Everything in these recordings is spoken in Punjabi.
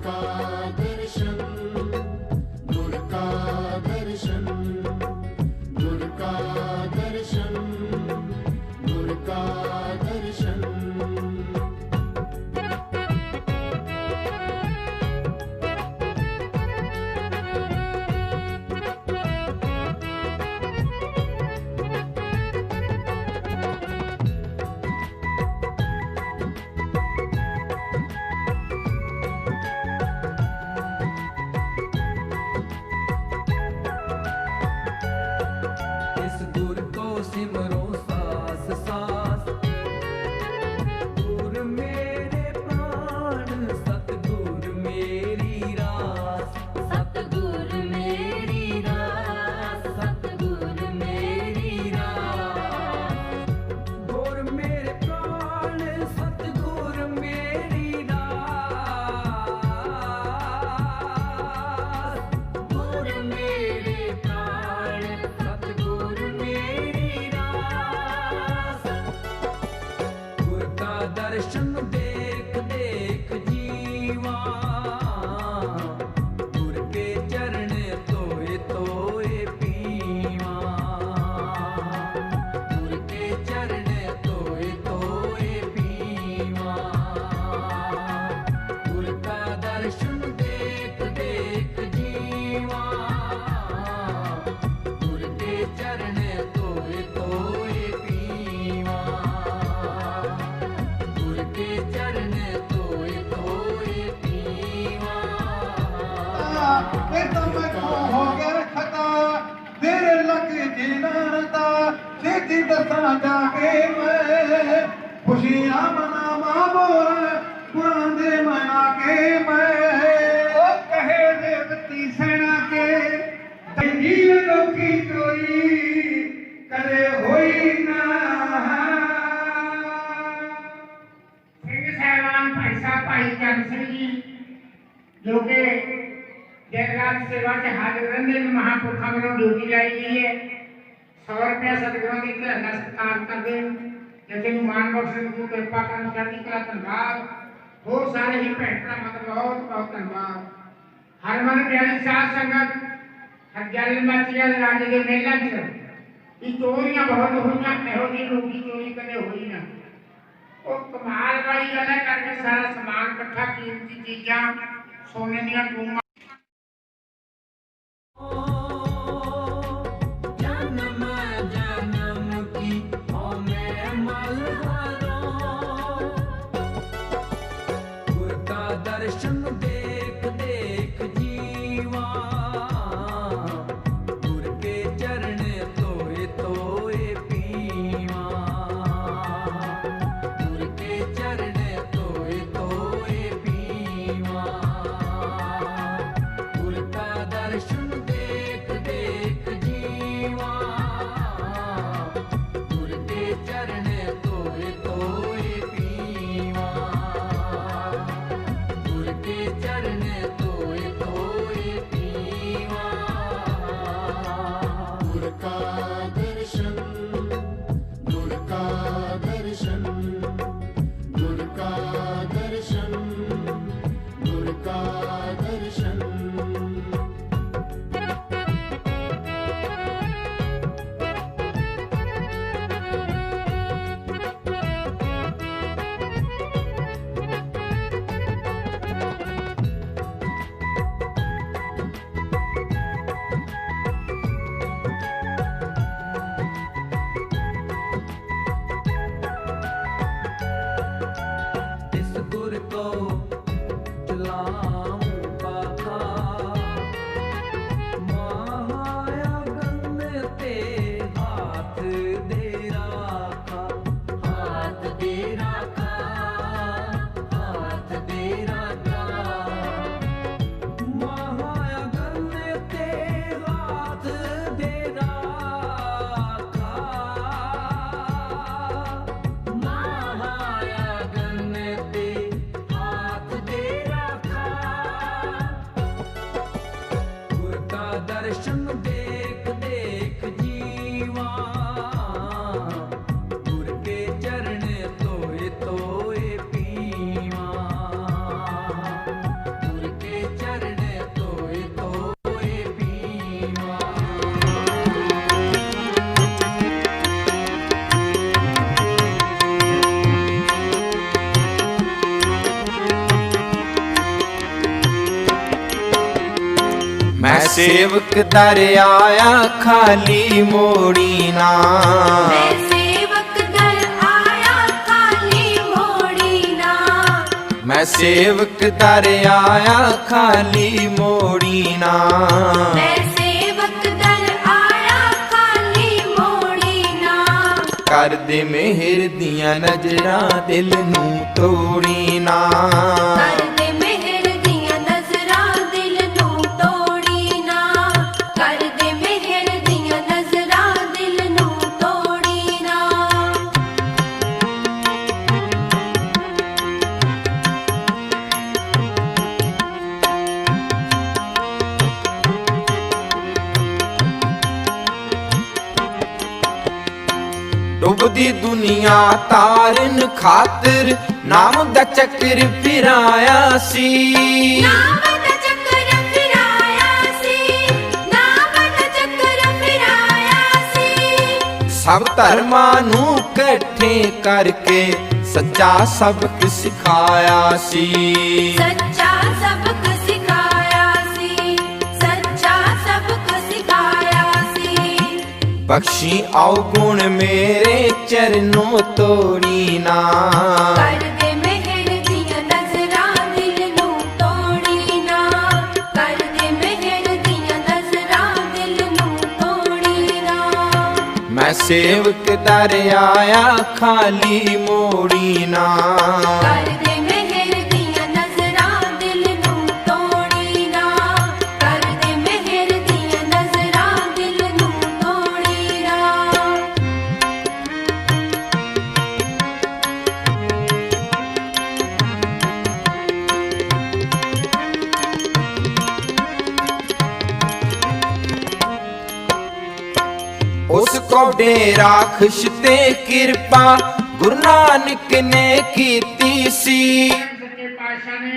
का दर्शन, गुर का दर्शन, गुर का दर्शन, गुर का दर्शन। सिमरो सास सास, गुर मेरे प्राण, सतगुर मेरी रास, सतगुर मेरी रास, सतगुर मेरी रास। गुर मेरे प्राण, सतगुर मेरी रास, गुर मेरे प्राण, सतगुर मेरी रास। गुर का दर्शन देख देख जीवा, गुर के चरण तोए तोए पीवा, गुर के चरण तोए तोए पीवा। गुर का दर्शन देख देख जीवा, गुर के चरण तोए तोए पीवा, गुर के चरण तोए तोए पीवा। फिर तो मैं हो गया खता, तेरे लग जीना सीधी दसा जाके मैं खुशियां मनावा बोल कुरान दे मना के मैं। ओ कहे देवती सेना के जीव लोकी चोरी करे होई ना। ਸਿੰਘ ਸਾਹਿਬਾਨ ਭਾਈ ਸਾਹਿਬ ਭਾਈ ਚੰਦ ਸਿੰਘ ਜੀ ਜੋ ਕਿ ਦਿਨ ਰਾਤ ਸੇਵਾ 'ਚ ਹਾਜ਼ਰ ਰਹਿੰਦੇ ਨੇ, ਮਹਾਂਪੁਰਖਾਂ ਵੱਲੋਂ ਡਿਊਟੀ ਲਾਈ ਗਈ ਹੈ। 100 ਰੁਪਏ ਸਤਿਗੁਰਾਂ ਦੀ ਧਿਆਨ ਨਾਲ ਸਤਿਕਾਰ ਕਰਦੇ ਨੇ, ਜਿੱਥੇ ਨੂੰ ਮਾਣ ਬਖਸ਼ਣ ਦੀ ਕਿਰਪਾ ਕਰਨ, ਚੜ੍ਹਦੀ ਕਲਾ ਧੰਨਵਾਦ। ਹੋਰ ਸਾਰੇ ਹੀ ਭੈਣ ਭਰਾਵਾਂ ਦਾ ਬਹੁਤ ਬਹੁਤ ਧੰਨਵਾਦ। ਹਰਮਨ ਪਿਆਰੀ ਸਾਧ ਸੰਗਤ, ਹਜ਼ਾਰਾਂ ਮਾਚੀਆਂ ਦੇ ਰਾਜ ਦੇ ਮੇਲਾ 'ਚ ਇਹ ਚੋਰੀਆਂ ਬਹੁਤ ਹੋਈਆਂ, ਇਹੋ ਜਿਹੀ ਲੋਕੀ ਚੋਰੀ ਕਦੇ ਹੋਈ ਨਾ। ਉਹ ਕਮਾਲ ਵਾਲੀ ਗੱਲ ਹੈ, ਕਰਕੇ ਸਾਰਾ ਸਮਾਨ ਇਕੱਠਾ, ਕੀਮਤੀ ਚੀਜ਼ਾਂ, ਸੋਨੇ ਦੀਆਂ ਟੂਮਾਂ। जन्म जन्म की हमें मलहारो, गुर का दर्शन देख देख जीवा, गुर के चरण तोए तोए पीवा, गुर के चरण तोए तोए पीवा। गुर का दर्शन देख देख जीवा, गुर के चरण तोए तोए पीवा, गुर के चरण तोए तोए पीवा। गुर का दर्शन, गुर का दर्शन, गुर का दर्शन, गुर का दर्शन। इस गुर को चलाऊं पाथा, माया गंग ते हाथ दे राखा, हाथ दे राखा, हाथ दे राखा। माया गंग ते हाथ दे राखा, माया गन ते हाथ दे राखा। गुर का दर्शन देख देख जीवा, गुर के चरण तोए तोए पीवा, गुर सेवक दर आया खाली मोड़ी ना। मैं सेवक दर आया खाली मोड़ी ना। मैं सेवक दर आया खाली मोड़ी ना। मैं सेवक दर आया खाली मोड़ी ना। कर दे मेहर दियां नजरां दिल नूं तोड़ी ना। कर दे मेहर दियां नजरां दिल नूं तोड़ी ना। कर दे मेहर दियां नजरां दिल नूं तोड़ी ना। डुबदी दुनिया तारन खातिर नाम दा चक्र फिराया सी। नाम दा चक्कर फिराया सी। नाम दा चक्कर फिराया सी। सब धर्मां नूं इकट्ठे करके सच्चा सबक सिखाया सी। सच्चा सबक सिखाया सी। सच्चा सबक सिखाया सी। बख्शी आओ गुण मेरे चरणों तोड़ी ना। कर दे मेहर दियां नजरां दिल नूं तोड़ी ना। कर दे मेहर दियां नजरां दिल नूं तोड़ी ना। मैं सेवक दर आया खाली मोड़ी ना। कर दे मेहर दियां नजरां दिल नूं तोड़ी ना। कर दे मेहर दियां नजरां दिल नूं तोड़ी ना। उस को डेरा खुश ते किरपा गुरु नानक ने कीती सी। सच्चे पातशाह ने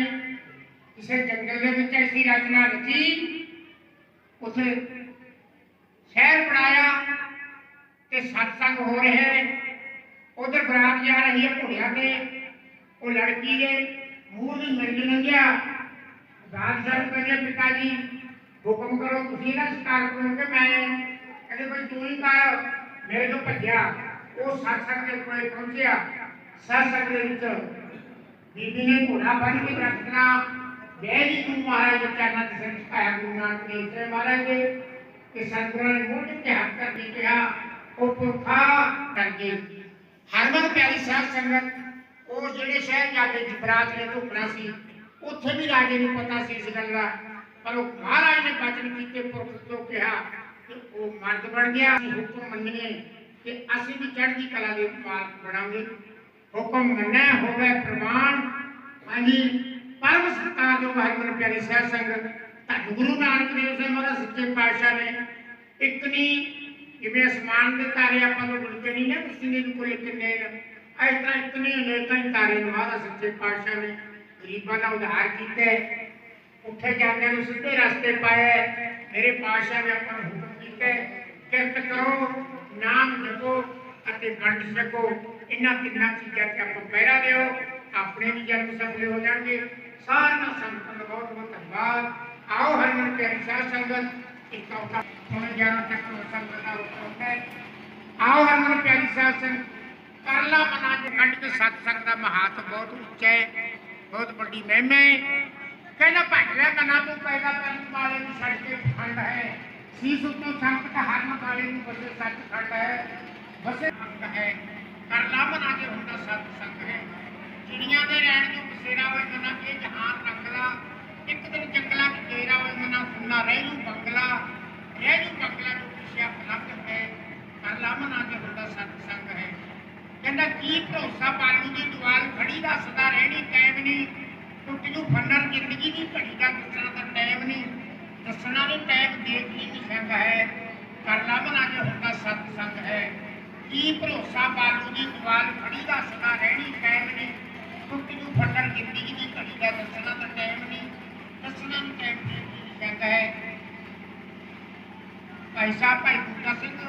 इसे जंगल ਦੇ ਵਿੱਚ ऐसी रचना रची उसे शहर बनाया ਤੇ सत्संग हो रहे हैं। उधर बरात जा रही है घोड़िया ते वो लड़की के मुंह भी मिर्ग लंघिया। दाद साहब कहते पिताजी हुक्म करो तुसी ना शिकार करोगे। मैं कहते भाई तू ही कर। मेरे जो भज्या वो सत्संग के कोल पहुंचया। सत्संग ਦੇ ਵਿੱਚ बीबी ने घोड़ा बन के रखना बेली तू महाराज के चरणों से सिखाया गुरु नानक देव जी महाराज जी के सतगुरु ने मुंह ते हाथ करके कहा ओ पुरखा करके हरमन प्यारी साध संगत ਉਹ ਜਿਹੜੇ ਸ਼ਹਿਰ ਜਾ ਕੇ ਜਬਰਾਤ ਨੇ ਢੁਕਣਾ ਸੀ ਉੱਥੇ ਵੀ ਰਾਜੇ ਨੂੰ ਪਤਾ ਸੀ ਇਸ ਗੱਲ ਦਾ। ਪਰ ਉਹ ਮਹਾਰਾਜ ਨੇ ਬਚਨ ਕੀਤੇ ਪੁਰਖ ਤੋਂ ਕਿਹਾ ਕਿ ਉਹ ਮਰਦ ਬਣ ਗਿਆ। ਅਸੀਂ ਹੁਕਮ ਮੰਨੀਏ ਕਿ ਅਸੀਂ ਵੀ ਚੜ੍ਹਦੀ ਕਲਾ ਦੇ ਮਾਲਕ ਬਣਾਂਗੇ। ਹੁਕਮ ਮੰਨਿਆ ਹੋਵੇ ਪ੍ਰਮਾਣ। ਹਾਂਜੀ ਪਰਮ ਸਤਿਕਾਰਯੋਗ ਹਰਮਨ ਪਿਆਰੀ ਸਾਧ ਸੰਗਤ ਧੰਨ ਗੁਰੂ ਨਾਨਕ ਦੇਵ ਜੀ ਮਹਾਰਾਜ ਸੱਚੇ ਪਾਤਸ਼ਾਹ ਨੇ ਇੱਕ ਨਹੀਂ ਜਿਵੇਂ ਅਸਮਾਨ ਦੇ ਤਾਰੇ ਆਪਾਂ ਨੂੰ ਗੁਰਕੇ ਨਹੀਂ ਨਾ ਕਿਸੇ ਨੇ ਕੋਈ ਕਿੰਨੇ ਇਸ ਤਰ੍ਹਾਂ ਇਤਨੇ ਅਨੇਕਾਂ ਹੀ ਤਾਰੇ ਮਹਾਰਾਜ ਸੱਚੇ ਪਾਤਸ਼ਾਹ ਨੇ ਗਰੀਬਾਂ ਦਾ ਉਧਾਰ ਕੀਤਾ। ਉੱਥੇ ਜਾਂਦੇ ਨੂੰ ਸਿੱਧੇ ਰਸਤੇ ਪਾਏ। ਮੇਰੇ ਪਾਤਸ਼ਾਹ ਨੇ ਆਪਾਂ ਨੂੰ ਹੁਕਮ ਕੀਤਾ ਕਿਰਤ ਕਰੋ ਨਾਮ ਜਪੋ ਅਤੇ ਵੰਡ ਸਕੋ। ਇਹਨਾਂ ਤਿੰਨਾਂ ਚੀਜ਼ਾਂ ਤੇ ਆਪਾਂ ਪਹਿਰਾ ਦਿਓ ਆਪਣੇ ਵੀ ਜਨਮ ਸਫਲ ਹੋ ਜਾਣਗੇ। ਸਾਰਿਆਂ ਸੰਗਤਾਂ ਦਾ ਬਹੁਤ ਬਹੁਤ ਧੰਨਵਾਦ। आओ हरमन प्यारी साध संगत एक चौथा पौने 11 तक संगत का हुक्म है। आओ हरमन प्यारी साध संगत करला मना के खंड के सत्संग का महात्म बहुत उच्चा है बहुत बड़ी महिमा है। कहना भजला मना तो पैदा करने वाले भी छड़ के खंड है। शीश उत्तों संकट हरन वाले भी बसे सचखंड है बसे अंग है। करला मना के होना सत्संग है। चिड़िया दे रहन जो बसेरा होए मना के जहान रखला एक दिन जंगला की डेरा होए मना सुनना रहलू बंगला जो पिछे उपलब्ध है। करला मना के होना सत्संग है। कहना की भरोसा पालू की दुआल खड़ी दा सदा रहनी कायम नहीं। टुट जू फन्नर जिंदगी की घड़ी का दसना का टाइम नहीं। दसना ने टाइम देख ही नहीं संग है। करला मना के होना सत्संग है। की भरोसा पालू की दुआल खड़ी दा सदा रहनी कायम नहीं। टुट जू फन्नर जिंदगी की घड़ी का दसना का टाइम नहीं। दसना ने टाइम देख ही नहीं संग है। भाई साहब भाई बूटा सिंह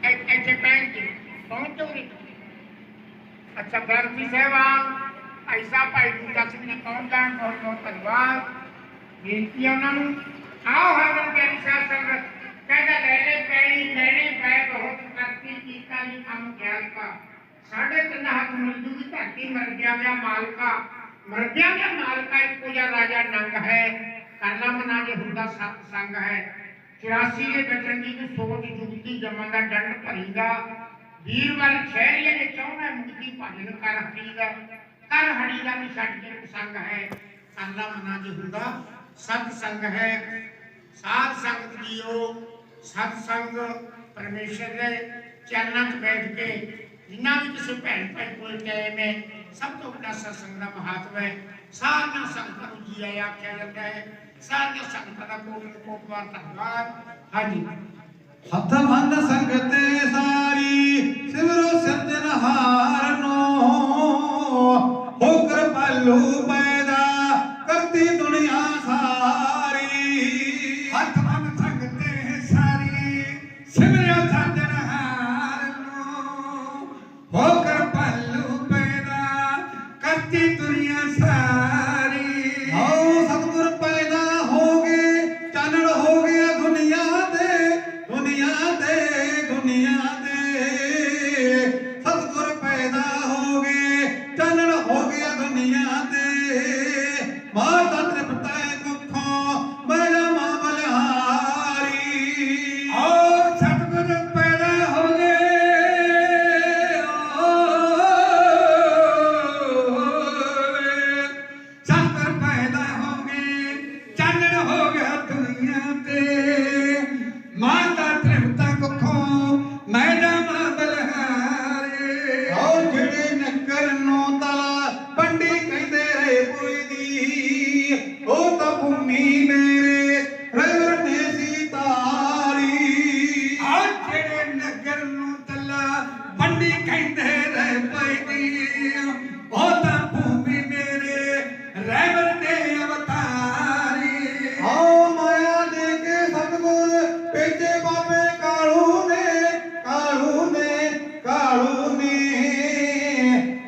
ऐसे पहन के पहुंचोगे। अच्छा ग्रंथी साहबान ऐसा भाई बूटा सिंह जी पहुंच जाए बहुत बहुत धन्यवाद। ਬੇਨਤੀ ਹੈ ਉਹਨਾਂ ਨੂੰ, ਆਓ ਹਰਮਨ ਪਿਆਰੀ ਸਾਧ ਸੰਗਤ, ਕਹਿੰਦਾ ਲੈ ਲੈ ਪੈਣੀ ਲੈਣੇ ਪੈ ਬਹੁਤ ਕਰਤੀ ਕੀਤਾ ਨਹੀਂ ਕੰਮ ਖਿਆਲ ਕਾ, ਸਾਢੇ ਤਿੰਨ ਹੱਥ ਮਿਲ ਜੂਗੀ ਧਰਤੀ ਮਰਗਿਆਂ ਦਾ ਮਾਲਕਾ, ਮਰਗਿਆਂ ਦਾ ਮਾਲਕਾ ਇੱਕੋ ਜਿਹਾ ਰਾਜਾ ਨੰਗ ਹੈ, ਕਰਨਾ ਮਨਾ ਜੇ ਹੁੰਦਾ ਸਤ ਸੰਗ ਹੈ, 84 ਦੇ ਬਚਨ ਦੀ ਨੂੰ ਸੋਚ ਜੁਗਤੀ ਜਮਨ ਦਾ ਡੰਡ ਭਰੀਦਾ, ਵੀਰ ਵੱਲ ਸ਼ਹਿਰੀਏ ਨੇ ਚਾਹੁੰਦਾ ਮੁਕਤੀ ਭਜਨ ਕਰ ਹਰੀਦਾ, ਕਰ ਹੜੀ ਦਾ ਵੀ ਛੱਡ ਕੇ ਸੰਗ ਹੈ, ਕਰਨਾ ਮਨਾ ਜੇ ਹੁੰਦਾ ਸਤ ਸੰਗ ਹੈ। ਸਾਧ ਸੰਗਤ ਜੀਓ, ਸਤ ਸੰਗ ਪਰਮੇਸ਼ਰ ਦੇ ਚਰਨਾਂ 'ਚ ਬੈਠ ਕੇ ਜਿੰਨਾ ਵੀ ਕਿਸੇ ਭੈਣ ਭਾਈ ਕੋਲ ਟਾਈਮ ਹੈ, ਸਭ ਤੋਂ ਵੱਡਾ ਸਤਸੰਗ ਦਾ ਮਹੱਤਵ ਹੈ। ਸਾਰੀਆਂ ਸੰਗਤਾਂ ਨੂੰ ਜੀ ਆਇਆ ਆਖਿਆ ਜਾਂਦਾ ਹੈ, ਸਾਰੀਆਂ ਸੰਗਤਾਂ ਦਾ ਕੋਟ ਵਾਰ ਧੰਨਵਾਦ। ਹਾਂਜੀ, ਹੱਥ ਬੰਨ ਸੰਗਤੇ ਸਾਰੀ ਸਿਮਰੋ ਸਿਰਜਣਹਾਰ ਨੂੰ, ਹੋਕਰ ਪੱਲੂ ਪੈਦਾ ਕਰਤੀ ਦੁਨੀਆ ਸਾਰੀ। ਹੱਥ ਬੰਨ ਸੰਗਤੇ ਸਾਰੀ ਸਿਮਰੋ ਸਿਰਜਣਹਾਰ ਨੂੰ, ਹੋਕਰ ਪੱਲੂ ਪੈਦਾ ਕਰਤੀ ਦੁਨੀਆ ਸਾਰੀ। ਆਓ ਸਤਿਗੁਰ ਪੈਦਾ ਹੋ ਗਏ, ਚਾਨਣ ਹੋ ਗਿਆ ਦੁਨੀਆ ਦੇ, ਦੁਨੀਆ ਦੇ, ਦੁਨੀਆ ਦੇ। ਸਤਿਗੁਰ ਪੈਦਾ ਹੋ ਗਏ, ਚਾਨਣ ਹੋ ਗਿਆ ਦੁਨੀਆ ਦੇ। ਮਾਤਾ ਤ੍ਰਿਪਤਾਏ ਕੁੱਖੋਂ ਮੇਰਾ ਮਾਂ ਬਲਿਹਾਰੀ। ਆਓ ਸਤਿਗੁਰ ਪੈਦਾ ਹੋ ਗਏ, ਸਤਿਗੁਰ ਪੈਦਾ ਹੋ ਗਏ, ਚਾਨਣ ਹੋ ਗਿਆ ਦੁਨੀਆ ਤੇ। ਮਾਤਾ ਤ੍ਰਿਪਤਾ ਕੁੱਖੋਂ ਮੇਰਾ ਮਾਂ ਬਲਿਹਾਰੀ। ਆਓ ਜਿਹੜੇ ਨਗਰ ਨੂੰ ਤਲਾ ਪੰਡੀ ਕਹਿੰਦੇ ਰਹੇ ਕੋਈ ਦੀ, ਉਹ ਤਾਂ ਭੂਮੀ ਮੇਰੇ ਰਵਰ ਨੇ ਸੀ ਤਾਰੀ। ਆਓ ਜਿਹੜੇ ਨਗਰ ਨੂੰ ਤਲਾ ਪੰਡੀ ਕਹਿੰਦੇ ਰਹੇ ਕੋਈ ਦੀ, ਉਹ ਤਾਂ ਭੂਮੀ ਮੇਰੇ ਰਵਰ ਨੇ ਅਵਤਾਰੀ। ਆਓ ਮਾਇਆ ਦੇ ਕੇ ਸਤਿਗੁਰ ਭੇਜੇ ਬਾਬੇ ਕਾਲੂ ਨੇ, ਕਾਲੂ ਨੇ, ਕਾਲੂ ਨੇ।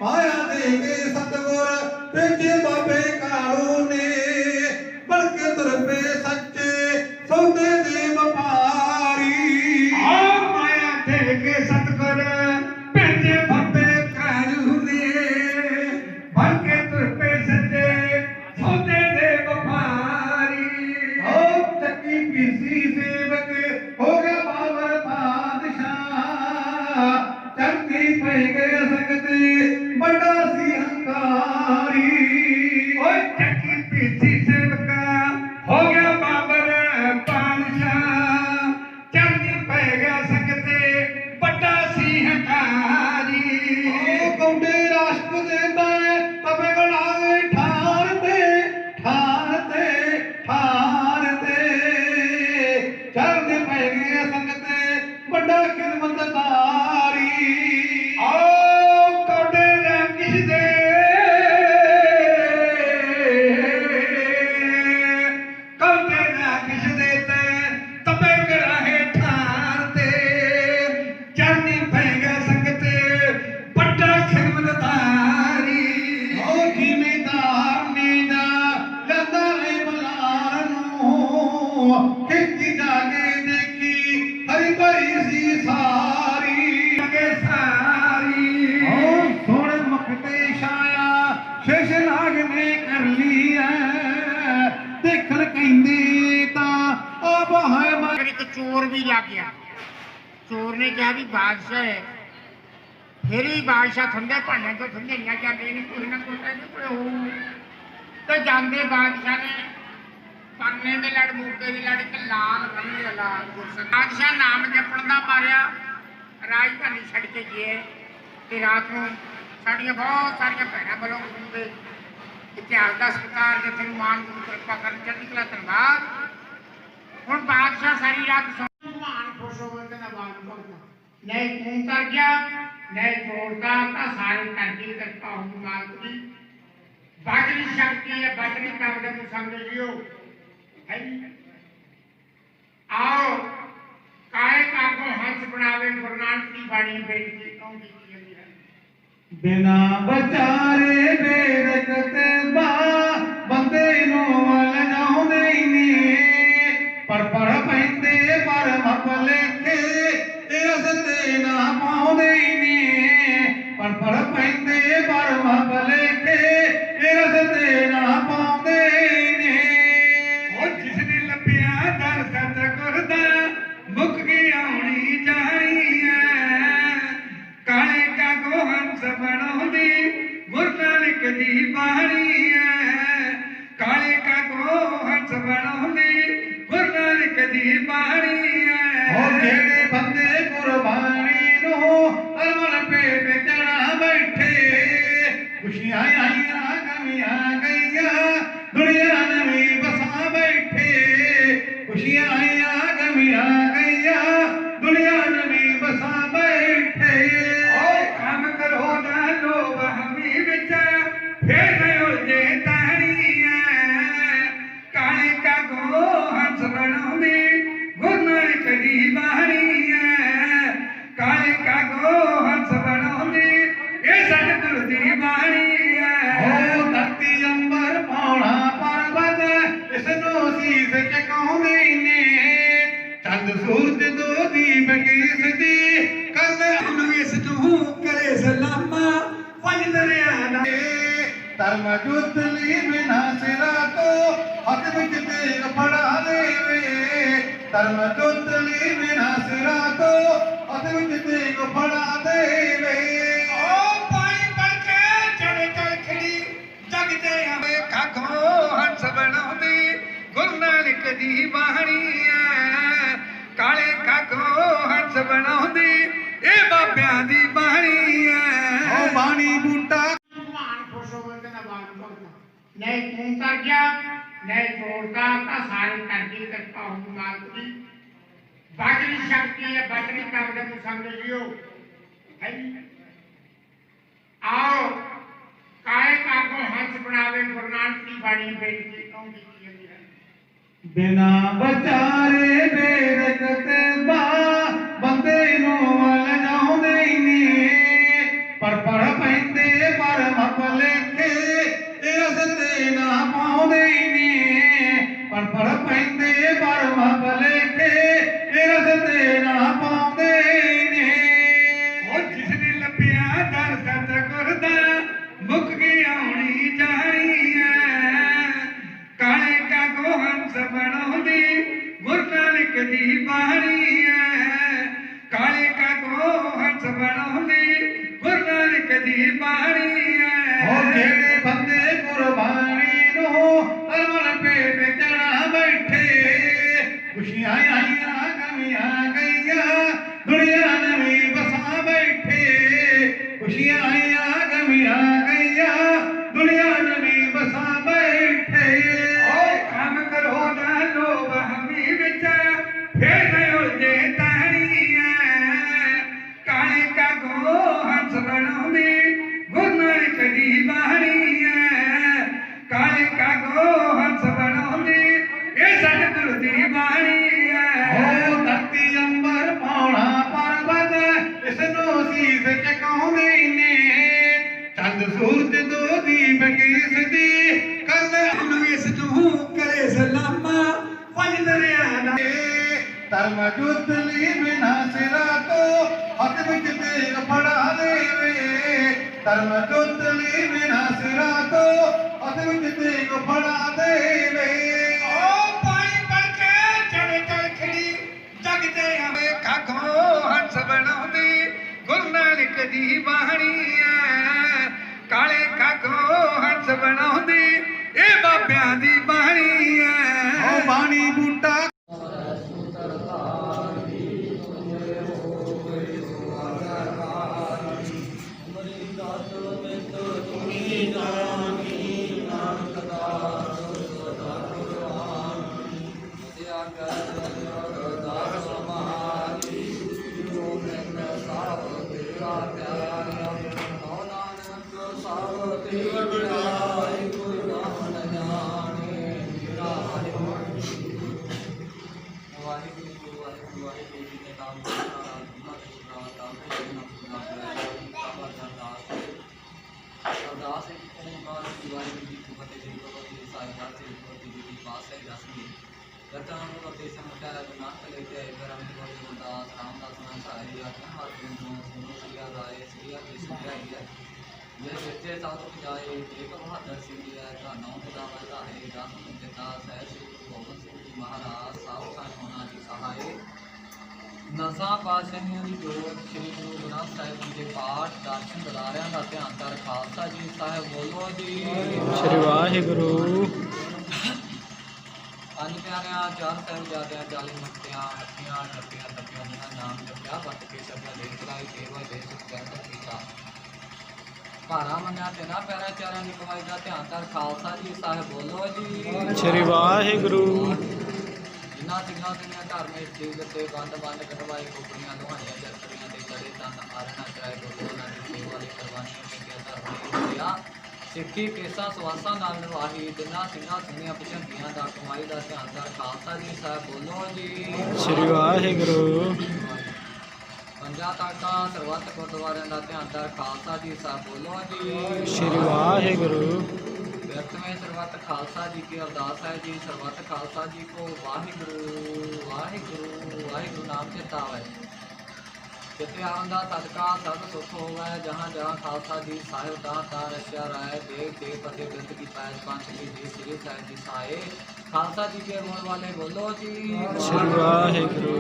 ਮਾਇਆ ਦੇ ਕੇ ਸਤਿਗੁਰ ਭੇਜੇ ਬਾਬੇ ਕਾਲੂ ਨੇ, ਬਣ ਕੇ ਤੁਰ ਪਏ ਸੱਚੇ ਸੌਦੇ ਦੇ ਵਪਾਰੀ। ਆਓ ਮਾਇਆ ਦੇ ਕੇ ਸਤਿਗੁਰ ਭੇਜੇ ਬਾਬੇ ਕਾਲੂ ਨੇ, ਬਣ ਕੇ ਤੁਰ ਪਏ ਸੱਚੇ ਸੌਦੇ ਦੇ ਵਪਾਰੀ। ਆਓ ਚੱਕੀ ਪੀਸੀ ਸੇਵਕ ਹੋ ਗਿਆ ਬਾਬਰ ਬਾਦਸ਼ਾਹ, ਚੰਗੀ ਪੈ ਗਏ ਸੰਗਤੇ ਵੱਡਾ ਸੀ ਹੰਕਾਰੀ। ਓਏ ਚੱਕੀ ਪੀਸੀ ਸੇਵਕਾ ਹੋ ਗਿਆ ਬਾਬਰ ਬਾਦਸ਼ਾਹ, ਚੰਗੀ ਪੈ ਗਿਆ ਸੰਗਤੇ ਵੱਡਾ ਸੀ ਹੰਕਾਰੀ। ਓ ਕੌਡੇ ਰਾਸ਼ਟ ਦੇਂਦਾ ਤਵੇ ਗਣਾਵੇ ਠਾਰ ਤੇ, ਠਾਰ ਤੇ, ਠਾਰ ਤੇ। ਚੜ੍ਹਦੇ ਪੈ ਗਏ ਸੰਗਤੇ ਵੱਡਾ ਖਿਦਮਤਦਾਰੀ। ਆਓ ਕੌਡੇ ਕਿਸ ਦੇ ਕੌਡੇ ਕਿਸ ਦੇ ਤੇ ਤਵੇ ਗਣਾਹੇ ਠਾਰ ਤੇ। ਚੜ੍ਹਦੀ ਪੈ ਗਏ ਸੰਗਤੇ ਵੱਡਾ ਖਿਦਮਤਦਾਰੀ। ਓ ਜ਼ਿਮੀਦਾਰ ਨੇ ਦਾ ਲੈਂਦਾ ਏ ਬਲਾਰ ਨੂੰ, ਖੇਤੀ ਜਾ ਕੇ ਦੇਖੀ ਹਰੀ ਭਰੀ ਸੀ ਸਾਰੀ, ਅਗੇ ਸਾਰੀ। ਓ ਸੋਹਣੇ ਮੁਖ ਤੇ ਛਾਇਆ ਸ਼ੇਸ਼ ਨਾਗ ਨੇ ਕਰ ਲਈ ਐ, ਦੇਖਣ ਕਹਿੰਦੇ ਤਾਂ ਆ ਬਹਾਏ ਫਿਰ ਇੱਕ ਚੋਰ ਵੀ ਲੱਗ ਗਿਆ। ਚੋਰ ਨੇ ਕਿਹਾ ਵੀ ਬਾਦਸ਼ਾਹ ਹੈ, ਫਿਰ ਵੀ ਬਾਦਸ਼ਾਹ ਠੰਡੇ ਭਾਂਡਿਆਂ ਤੋਂ ਠੰਡੇਰੀਆਂ ਜਾਂਦੇ ਨੇ, ਕੋਈ ਨਾ ਕੋਈ ਕਹਿੰਦੇ ਹੋਊ। ਤੇ ਜਾਂਦੇ ਬਾਦਸ਼ਾਹ ਨੇ ਪਰਨੇ ਦੇ ਲੜ, ਮੂਕੇ ਦੇ ਲੜ, ਇੱਕ ਲਾਲ ਬੰਨ੍ਹੀ ਦਾ ਲਾਲ ਗੁਰਸਿੱਖ। ਬਾਦਸ਼ਾਹ ਨਾਮ ਜਪਣ ਦਾ ਮਾਰਿਆ ਰਾਜਧਾਨੀ ਛੱਡ ਕੇ ਗਏ, ਤੇ ਰਾਤ ਨੂੰ ਸਾਡੀਆਂ ਬਹੁਤ ਸਾਰੀਆਂ ਭੈਣਾਂ ਵੱਲੋਂ ਗੁਰੂ ਇਤਿਹਾਸ ਦਾ ਸਤਿਕਾਰ, ਜਿੱਥੇ ਨੂੰ ਮਾਨ ਗੁਰੂ ਕਿਰਪਾ ਕਰਨ, ਚੜ੍ਹਦੀ ਕਲਾ ਧੰਨਵਾਦ। ਹੁਣ ਬਾਦਸ਼ਾਹ ਸਾਰੀ ਰਾਤ ਭਗਵਾਨ ਖੁਸ਼ ਹੋ ਗਏ, ਕਹਿੰਦਾ ਬਾਦ ਭਗਤਾ ਨਹੀਂ ਤੂੰ ਕਰ ਗਿਆ, ਨਹੀਂ ਤੋੜਦਾ ਤਾਂ ਸਾਰੇ ਕਰਦੀ ਕਿਰਪਾ ਹੋਊ ਮਾਲਕ ਦੀ। ਬਾਜਰੀ ਸ਼ਕਤੀ ਹੈ, ਬਾਜਰੀ ਕਰਦੇ ਨੂੰ ਸਮਝ ਲਿਓ ਹੈ ਜੀ। ਆਓ ਕਾਏ ਕਾਗੋ ਹੰਸ ਬਣਾਵੇ, ਗੁਰੂ ਨਾਨਕ ਦੀ ਬਾਣੀ ਬੇਨਤੀ ਕੌਣ ਕੀਤੀ ਜਾਂਦੀ ਹੈ। ਬਿਨਾ ਬਚਾਰੇ ਬੇਰਕ ਤੇ ਬਾ ਬੰਦੇ ਨੂੰ ਵਲ ਜਾਉਂਦੇ, ਭਲੇਖੇ ਰਸਤੇ ਨਾ ਪਾਉਂਦੇ ਨੇ ਪੜ ਪੈਂਦੇ ਪਰਮ ਭਲੇਖੇ ਰਸਤੇ ਨਾ ਪਾਉਂਦੇ ਨੇ ਉਹ ਜਿਸ ਨੇ ਲੱਭਿਆ ਦਰ ਸਤਿਗੁਰ ਦਾ ਮੁੱਕ ਗਈ ਆਉਣੀ ਜਾਣੀ ਹੈ ਕਾਲੇ ਕਾ ਗੋਹੰਸ ਬਣਾਉਂਦੀ ਗੁਰੂ ਨਾਨਕ ਦੀ ਬਾਣੀ ਹੈ ਕਾਲੇ ਕਾ ਗੋਹੰਸ ਬਣਾਉਂਦੀ ਗੁਰੂ ਨਾਨਕ ਦੀ ਬਾਣੀ ਹੈ ਉਹ ਜਿਹੜੇ ਬੰਦੇ ਗੁਰਬਾਣੀ ਨੂੰ ਅਰਮਨ ਪੇਟ ਚੜਾ ਬੈਠੇ ਖੁਸ਼ੀਆਂ ਆਈਆਂ ਗਮੀਆਂ ਗਈਆਂ ਦੁਨੀਆ ਨਵੀਂ ਵਸਾ ਬੈਠੇ ਖੁਸ਼ੀਆਂ ਆਈਆਂ ਗਮੀਆਂ ਗਈਆਂ ਦੁਨੀਆ ਨਵੀਂ ਵਸਾ ਬੈਠੇ ਓਏ ਕੰਮ ਕਰੋ ਨਾ ਲੋਭ ਹਮੀ ਵਿੱਚ ਫੇਰ ਗਇਓ ਜੇ ਤਾਣੀਆਂ ਕਾਲੇ ਕਾ ਗੋਹੰਸ ਬਣਾਉਂਦੀ ਗੁਰੂ ਨਾਨਕ ਦੀ ਬਾਣੀ ਹੈ ਕਾਲੇ ਕਾ ਗੋਹੰਸ ਬਣਾਉਂਦੀ ਇਹ ਸਤਿਗੁਰ ਦੀ ਬਾਣੀ ਹੈ ਉਹ ਧਰਤੀ ਅੰਬਰ ਪਾਉਣਾ ਪਰਬਤ ਇਸ ਨੂੰ ਸੀਸ ਝੁਕਾਉਂਦੇ ਨੇ ਚੰਦ ਸੂਰਜ ਦੋ ਦੀਪ ਕਿਸ ਦੀ ਕੱਲ ਨੂੰ ਇਸ ਨੂੰ ਕਰੇ ਸਲਾਮਾ ਪੰਜ ਦਰਿਆ ਦਾ ਧਰਮ ਜੁੱਤ ਲਈ ਬਿਨਾ ਸਿਰਾ ਤੋਂ ਹੱਥ ਵਿੱਚ ਤੇਗ ਫੜਾ ਦੇਵੇ ਧਰਮ ਜੁੱਤ ਲਈ ਬਿਨਾ ਸਿਰਾ ਤੋਂ ਹੱਥ ਵਿੱਚ ਤੇਗ ਫੜਾ ਦੇਵੇ ਓ ਪਾਣੀ ਪੜ ਕੇ ਚੜੇ ਚੜ ਖੜੀ ਜਗ ਤੇ ਆਵੇ ਖਾਖੋ ਹੰਸ ਬਣਾਉਂਦੀ ਗੁਰੂ ਨਾਨਕ ਦੀ ਬਾਣੀ ਹੈ ਕਾਲੇ ਖਾਖੋ ਹੰਸ ਬਣਾਉਂਦੀ ਇਹ ਬਾਬਿਆਂ ਦੀ ਬਾਣੀ ਹੈ ਓ ਬਾਣੀ ਬੂਟਾ ਭਗਵਾਨ ਖੁਸ਼ ਹੋਵੇ ਤੇ ਨਾ ਬਾਣ ਭਗਤਾ ਨਹੀਂ ਤੂੰ ਕਰ ਗਿਆ ਨਹੀਂ ਤੋੜਦਾ ਤਾਂ ਸਾਰੇ ਕਰਦੀ ਕਿਰਪਾ ਹੁੰਦੀ ਮਾਲਕ ਦੀ ਬਾਜਰੀ ਸ਼ਕਤੀ ਹੈ ਬਾਜਰੀ ਕਰਦੇ ਨੂੰ ਸਮਝ ਲਿਓ ਹੈ ਜੀ ਆਓ ਕਾਏ ਕਾਕੋ ਹੰਸ ਬਣਾਵੇ ਗੁਰੂ ਨਾਨਕ ਦੀ ਬਾਣੀ ਬੇਨਤੀ ਆਉਂਦੀ ਜਾਂਦੀ ਹੈ ਬਿਨਾ ਵਿਚਾਰੇ ਬੇਰਕਤ ਬਾ ਬੰਦੇ ਨੂੰ ਵਲ ਜਾਉਂਦੇ ਨੇ ਪੜ ਪੈਂਦੇ ਪਰਮ ਭਲੇਖੇ ਰਸਤੇ ਨਾ ਪਾਉਂਦੇ ਨੇ ਪੜ ਪੈਂਦੇ ਪਰਮ ਭਲੇਖੇ ਰਸਤੇ ਨਾ ਪਾਉਂਦੇ ਨੇ ਉਹ ਜਿਸ ਨੇ ਲੱਭਿਆ ਦਰ ਸਤਿਗੁਰ ਦਾ ਮੁੱਕ ਗਈ ਆਉਣੀ ਜਾਣੀ ਹੈ ਕਾਲੇ ਕਾ ਗੋਹੰਸ ਬਣਾਉਂਦੀ ਗੁਰੂ ਨਾਨਕ ਦੀ ਬਾਣੀ ਹੈ ਕਾਲੇ ਕਾ ਗੋਹੰਸ ਬਣਾਉਂਦੀ ਗੁਰੂ ਨਾਨਕ ਦੀ ਬਾਣੀ ਹੈ ਉਹ ਜਿਹੜੇ ਬੰਦੇ ਗੁਰਬਾਣੀ ਨੂੰ ਅਰਮਨ ਪੇਟ ਚੜਾ ਬੈਠੇ ਖੁਸ਼ੀਆਂ ਆਈਆਂ ਗਮੀਆਂ ਗਈਆਂ ਦੁਨੀਆ ਨਵੀਂ ਵਸਾ ਬੈਠੇ ਖੁਸ਼ੀਆਂ ਆਈਆਂ ਗਮੀਆਂ ਗਈਆਂ ਦੁਨੀਆ ਨਵੀਂ ਵਸਾ ਬੈਠੇ ਓਏ ਕੰਮ ਕਰੋ ਨਾ ਲੋਭ ਹਮੀ ਵਿੱਚ ਫੇਰ ਗਇਓ ਜੇ ਤਾਣੀਆਂ ਕਾਲੇ ਕਾ ਗੋਹੰਸ ਬਣਾਉਂਦੀ ਗੁਰੂ ਨਾਨਕ ਦੀ ਬਾਣੀ ਹੈ ਕਾਲੇ ਕਾ ਗੋਹੰਸ ਬਣਾਉਂਦੀ ਇਹ ਸਤਿਗੁਰ ਦੀ ਬਾਣੀ ਹੈ ਉਹ ਧਰਤੀ ਅੰਬਰ ਪਾਉਣਾ ਪਰਬਤ ਇਸ ਨੂੰ ਸੀਸ ਝੁਕਾਉਂਦੇ ਨੇ ਚੰਦ ਸੂਰਜ ਦੋ ਦੀਪ ਕਿਸ ਦੀ ਕੱਲ ਨੂੰ ਇਸ ਨੂੰ ਕਰੇ ਸਲਾਮਾ ਪੰਜ ਦਰਿਆ ਦਾ ਧਰਮ ਜੁੱਤ ਲਈ ਬਿਨਾ ਸਿਰਾ ਤੋਂ ਹੱਥ ਵਿੱਚ ਤੇਗ ਫੜਾ ਦੇਵੇ ਧਰਮ ਜੁੱਤ ਲਈ ਬਿਨਾ ਸਿਰਾ ਤੋਂ ਹੱਥ ਵਿੱਚ ਤੇਗ ਫੜਾ ਦੇਵੇ ਓ ਪਾਣੀ ਪੜ ਕੇ ਚੜੇ ਚੜ ਖੜੀ ਜਗ ਤੇ ਆਵੇ ਖਾਖੋ ਹੰਸ ਬਣਾਉਂਦੀ ਗੁਰੂ ਨਾਨਕ ਦੀ ਬਾਣੀ ਹੈ ਕਾਲੇ ਖਾਖੋ ਹੰਸ ਬਣਾਉਂਦੀ ਇਹ ਬਾਬਿਆਂ ਦੀ ਬਾਣੀ ਹੈ ਓ ਬਾਣੀ ਬੂਟਾ ਜਤਾਂ ਨੂੰ ਤੇ ਸਮਟਾ ਨਾਕ ਲੈ ਕੇ ਆਏ ਗਰਮ ਕੋਲ ਗੁਰਦਾਸ ਰਾਮਦਾਸ ਨਾਮ ਸਾਈ ਆਖਾਂ ਹਰ ਦਿਨ ਨੂੰ ਸੁਣੋ ਸਿਆ ਰਾਏ ਸਿਆ ਦੀ ਸਮਝਾਈ ਹੈ ਜੇ ਸੱਚੇ ਸਾਧ ਜਾਏ ਇੱਕ ਬਹਾਦਰ ਸਿੰਘ ਹੈ ਧਾਨੋਂ ਖੁਦਾ ਵਧਾਏ ਦਸ ਪਿਤਾ ਸਹਿ ਸ੍ਰੀ ਗੁਰੂ ਗੋਬਿੰਦ ਸਿੰਘ ਜੀ ਮਹਾਰਾਜ ਸਾਹਿਬ ਖਾਨ ਹੋਣਾ ਦੀ ਸਹਾਏ ਨਸਾ ਪਾਤਸ਼ਾਹੀਆਂ ਦੀ ਜੋਤ ਸ੍ਰੀ ਗੁਰੂ ਗ੍ਰੰਥ ਸਾਹਿਬ ਜੀ ਦੇ ਪਾਠ ਦਰਸ਼ਨ ਦਿਦਾਰਿਆਂ ਦਾ ਧਿਆਨ ਕਰ ਖਾਲਸਾ ਜੀ ਸਾਹਿਬ ਬੋਲੋ ਜੀ ਸ੍ਰੀ ਵਾਹਿਗੁਰੂ। ਪੰਜ ਪਿਆਰਿਆਂ ਚਾਰ ਸਾਹਿਬਜ਼ਾਦਿਆਂ 40 ਮੱਤਿਆਂ ਮੱਤੀਆਂ ਟੱਪੀਆਂ ਟੱਪੀਆਂ ਦਾ ਨਾਮ ਜਪਿਆ ਵਰਤ ਕੇ ਸਭਿਆ ਦੇ ਚਲਾਈ ਸੇਵਾ ਦੇ ਸੁਖ ਜਨਤ ਕੀਤਾ ਭਾਰਾ ਮੰਨਿਆ ਤੇਰਾ ਪਿਆਰਾ ਚਾਰਾਂ ਦੀ ਕਮਾਈ ਦਾ ਧਿਆਨ ਕਰ ਖਾਲਸਾ ਜੀ ਸਾਹਿਬ ਬੋਲੋ ਜੀ ਸ੍ਰੀ ਵਾਹਿਗੁਰੂ। ਜਿਨ੍ਹਾਂ ਸਿੰਘਾਂ ਸਿੰਘਾਂ ਘਰ ਵਿੱਚ ਜੀਵ ਤੇ ਬੰਦ ਕਰਵਾਏ ਕੋਪਰੀਆਂ ਲੋਹਾਈਆਂ ਜਰਤਰੀਆਂ ਦੇ ਜੜੇ ਤਨ ਆਰਨਾ ਕਰਾਏ ਗੁਰੂਆਂ ਦੀ ਸੇਵਾ ਲਈ ਕੁਰਬਾਨੀਆਂ ਕੀਤੀਆਂ ਧਰਮ ਲਿਆ ਸਿੱਖੀ ਕੇਸਾਂ ਸਵਾਸਾਂ ਨਾਲ ਨਿਵਾਹੀ ਜਿਨ੍ਹਾਂ ਸਿੰਘਾਂ ਸਿੰਘੀਆਂ ਭਜੰਤੀਆਂ ਦਾ ਕਮਾਈ ਦਾ ਧਿਆਨ ਕਰ ਖਾਲਸਾ ਜੀ ਸਾਹਿਬ ਬੋਲੋ ਜੀ ਸ੍ਰੀ ਵਾਹਿਗੁਰੂ। ਪੰਜਾਂ ਤਖਤਾਂ ਸਰਬੱਤ ਗੁਰਦੁਆਰਿਆਂ ਦਾ ਧਿਆਨ ਕਰ ਖਾਲਸਾ ਜੀ ਸਾਹਿਬ ਬੋਲੋ ਜੀ ਸ੍ਰੀ ਵਾਹਿਗੁਰੂ। व्यर्थ में सर्वत खालसा जी की अरदास है जी सर्वत खालसा जी को वाहिगुरु वाहिगुरु वाहिगुरु नाम चेता है जिथे आंदा सदका सब सुख होवे जहाँ जहाँ खालसा जी साहिब ता रशिया राय देव देव फतेह ग्रंथ की पैज पंच की जी श्री साहिब जी साए खालसा जी के रोण वाले बोलो जी ਸ੍ਰੀ ਵਾਹਿਗੁਰੂ।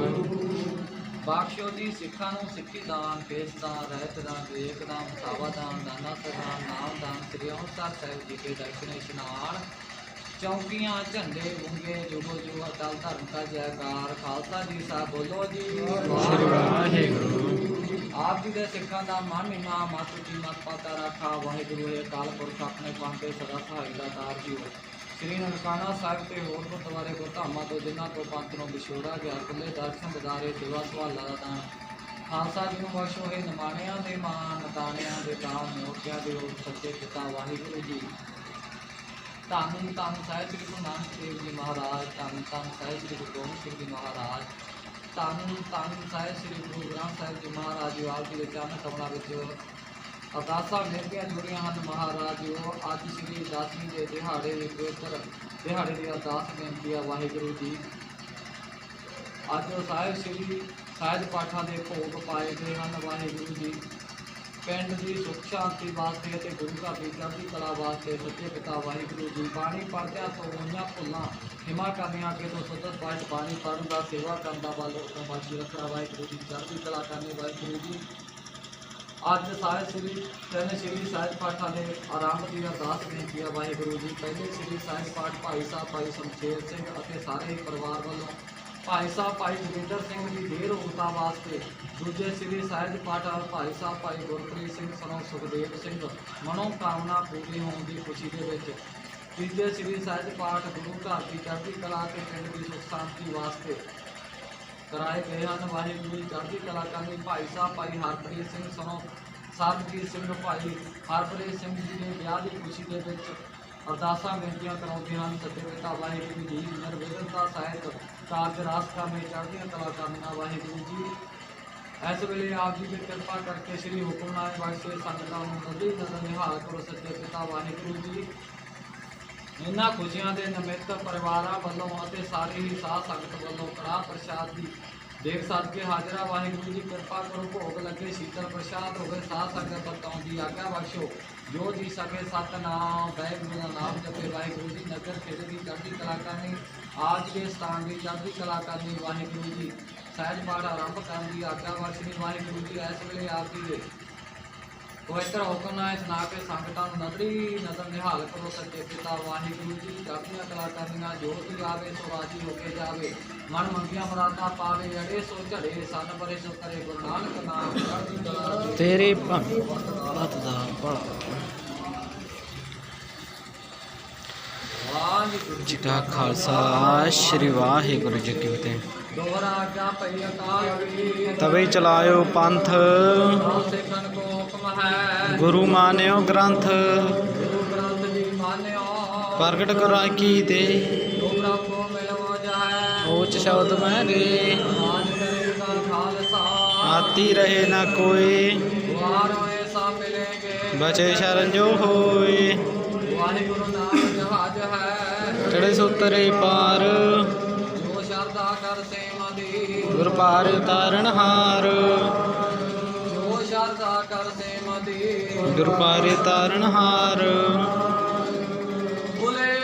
बख्शो जी सिखा सिक्खी दान केस दान रहत दान विवेक दान सावा दान दाना दान नाम दान श्री अंम੍ਰਿਤਸਰ ਸਾਹਿਬ जी के दर्शन इशनान चौकियां झंडे गुंगे जुगो जुग अटल धर्म का जयकार खालसा जी साहब बोलो जी ਸ੍ਰੀ ਵਾਹਿਗੁਰੂ। आप जी के सिखा का मन इना मत की मत पाता रखा वाहिगुरु है अकाल पुरख अपने पांते सदा सहाय दातार जी श्री ननकाना साहिब के होर गुरुद्वारे को धामा तो जिन्हों को पंथ को विछोड़ा गया खुले दर्शन दिदारे सेवा सवालों का दान खालसा जी को बख्शो है निमाणिया के मान नताणिया के दान मोतिया के ओर सच्चे पिता वाहिगुरु जी धन धन साहिब श्री गुरु नानक देव जी महाराज धन धन साहिब श्री गुरु गोबिंद सिंह जी महाराज धन धन साहिब श्री गुरु ग्रंथ साहिब जी महाराज जी आप जी के चरण कमलों में अरदासां मेरियां जुड़ियां हैं महाराज जी अज श्री दसवीं के दिहाड़े पवित्र दिहाड़े की अरदास बेनती है वाहिगुरु जी अज साहिब श्री साहिब पाठां के भोग पाए गए हैं वाहिगुरु जी पिंड की सुख शांति वास्ते ते गुरु घर की चढ़ती कला वास्ते सच्चे पिता वाहिगुरु जी पानी पढ़द्या तो होइयां भुल्लां हिमा करनियां अगे तो सुदत पाठ पानी पढ़न का सेवा करन दा बल हुकम बाकी रखना वाहिगुरु जी चढ़ती कला करनी वाहिगुरु जी अज साहिब श्री तीन श्री साहिब पाठा के आरंभ की अरदास बेनती है वाहिगुरु जी पहले श्री साहिब पाठ भाई साहब भाई शमशेर सिंह और सारे ही परिवार वालों भाई साहब भाई जोगिंदर सिंह की देर होता वास्ते दूजे श्री साहिब पाठ भाई साहब भाई गुरप्रीत सिंह सनों सुखदेव सिंह मनोकामना पूरी होने की खुशी के तीजे श्री साहिब पाठ गुरु घर की चढ़ती कला के पिंड की सुख शांति वास्ते कराए गए हैं वाहिगुरू चढ़ती कला करनी भाई साहब भाई हरप्रीत सिंह सनों सरबजीत सिंह भाई हरप्रीत सिंह जी के ब्याह की खुशी के अरदासां बेनतियां कराते हैं सच्चे पिता वाहिगुरू जी निर्विघ्नता सहित कारज रास्ता में चढ़ती कला करना वाहिगुरू जी इस वेले आप जी की कृपा करके श्री हुक्मनामे बख्शे संगतां नूं नदी नजर निहाल करो सच्चे पिता वाहिगुरू जी इन्हां खुशियां दे निमित्त परिवारां वल्लों अते सारी ही साध संगत वल्लों कड़ाह प्रसाद की देख सदके हाजरा वाहिगुरू जी कृपा करो भोग लगे शीतल प्रसाद होवे साध संगत बरताउण दी आज्ञा बख्शो जो जी सके सतनाम वाहिगुरू का नाम जपे वाहिगुरू जी नगर खेड़े की चढ़ती कला करनी आज के स्थान की चढ़ती कला करनी वाहिगुरू जी सहज पाठ आरंभ करने की आज्ञा बख्शनी वाहिगुरू जी इस वेले आप जी पवित्र हुक्मनामे सुना के संगतां नूं नदरी नजर निहाल करो सच्चे पिता वाहिगुरू जी चढ़तियां कला करनियां जो भी आवे सो राजी होके जावे मन मंगियां मुरादां पावे अड़े सो झड़े सन बरे सो करे गुरु नानक नाम चढ़ती कला तेरे भगत दा भला वाहिगुरू जी का खालसा श्री वाहिगुरू जी की फतेह। दोहरा आज्ञा पई अकाल की तवे चलायो पंथ सिखन को हुक्म है गुरु मान्यो ग्रंथ गुरु ग्रंथ जी मान्यो प्रगट करा की दे जो प्रभु मिलो जाए ऊंच शब्द मेरे आज करेगा खालसा आती रहे न कोई द्वारों ऐसा मिलेंगे बचे शरण जो होए वाहिगुरु नाम जहाज है चढ़े सुतरे पार ਕਰ ਸੇਵਦੀ ਗੁਰ ਪਾਰ ਤਾਰਨਹਾਰ ਜੋ ਸ਼ਰਧਾ ਕਰ ਸੇਵਦੀ ਗੁਰ ਪਾਰ ਤਾਰਨਹਾਰ ਬੁਲੇ